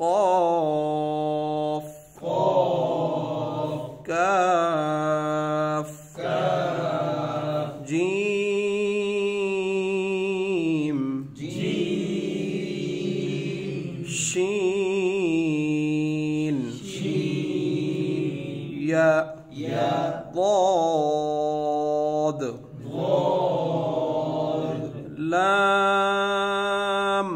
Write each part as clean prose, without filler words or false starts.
قاف كاف جيم شين يا ضاد لام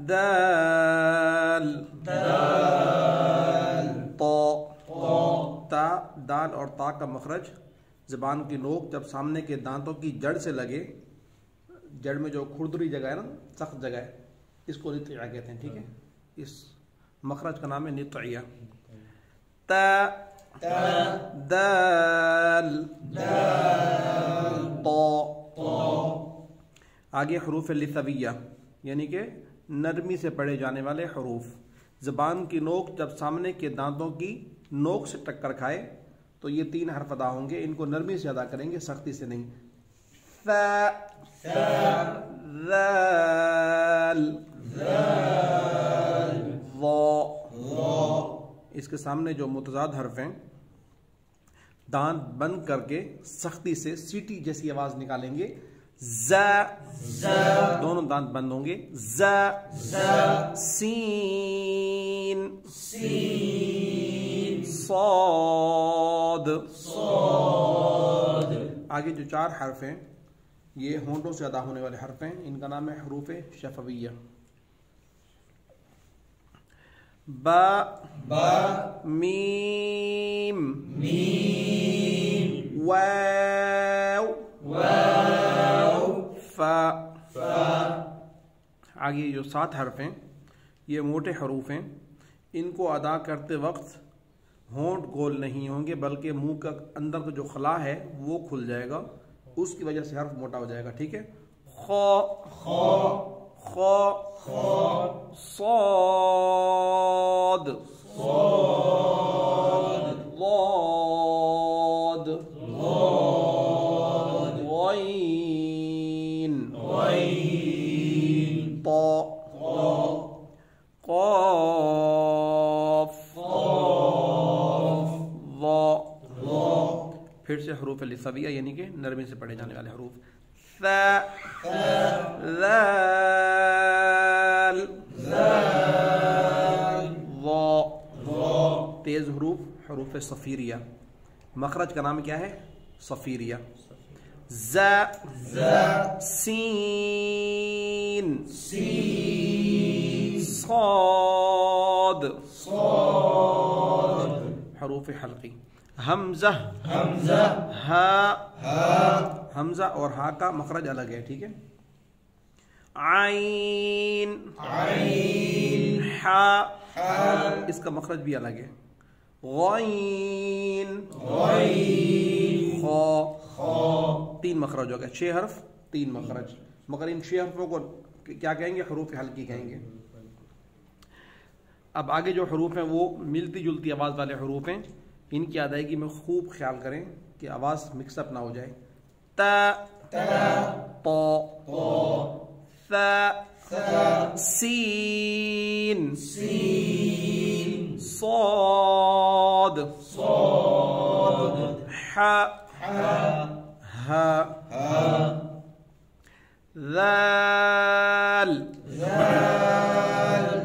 دال تا دال اور تا کا مخرج زبان کی نوک جب سامنے کے دانتوں کی جڑ سے لگے، جڑ میں جو کھردری جگہ ہے نا، سخت جگہ ہے، اس کو نطعیہ کہتے ہیں، ٹھیک ہے؟ اس مخرج کا نام ہے نطعیہ۔ تا دال طا آگے حروف لثویہ یعنی کہ نرمی سے پڑھے جانے والے حروف۔ زبان کی نوک جب سامنے کے دانتوں کی نوک سے ٹکر کھائے تو یہ 3 حرف ادا ہوں گے، ان کو نرمی سے ادا کریں گے، سختی سے نہیں۔ ثا ذال ظا اس کے سامنے جو متضاد حرف ہیں دانت بند کر کے سختی سے سیٹی جیسی آواز نکالیں گے۔ زا دونوں دانت بند ہوں گے۔ زا سین صاد آگے جو 4 حرف ہیں یہ ہونٹوں سے ادا ہونے والے حرف ہیں، ان کا نام ہے حروف شفویہ۔ با میم واو فا آگے جو 7 حرف ہیں یہ موٹے حروف ہیں، ان کو ادا کرتے وقت ہونٹ گول نہیں ہوں گے بلکہ منہ کا اندر کا جو خلا ہے وہ کھل جائے گا، اس کی وجہ سے حرف موٹا ہو جائے گا، ٹھیک ہے؟ خا صاد ضاد غین طا قاف ظا پھر سے حروف لثویہ یعنی کہ نرمی سے پڑھے جانے والے حروف۔ ثا ذال ظا تیز حروف حروف صفیریہ، مخرج کا نام کیا ہے؟ صفیریہ۔ زا سین صاد حروف حلقی۔ حمزہ ہا حمزہ اور ہا کا مخرج الگ ہے، ٹھیک ہے؟ عین ہا اس کا مخرج بھی الگ ہے۔ غین خا 3 مخرج ہو گئے، 6 حرف 3 مخرج، مگر ان 6 حرفوں کو کیا کہیں گے؟ حروف حلقی کہیں گے۔ اب آگے جو حروف ہیں وہ ملتی جلتی آواز والے حروف ہیں، ان کی ادائیگی میں خوب خیال کریں کہ آواز مکس اپ نہ ہو جائے۔ تا ثا سین صاد حا ذال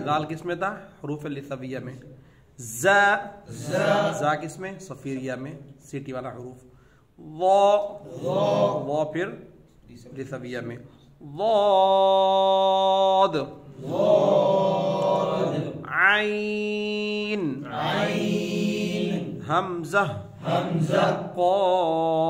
ذال کس میں تھا؟ حروف لثویہ میں۔ زا کس میں؟ صفیریہ میں، سیٹی والا حروف۔ وا پھر لثویہ میں۔ ضاد عین حمزہ قاف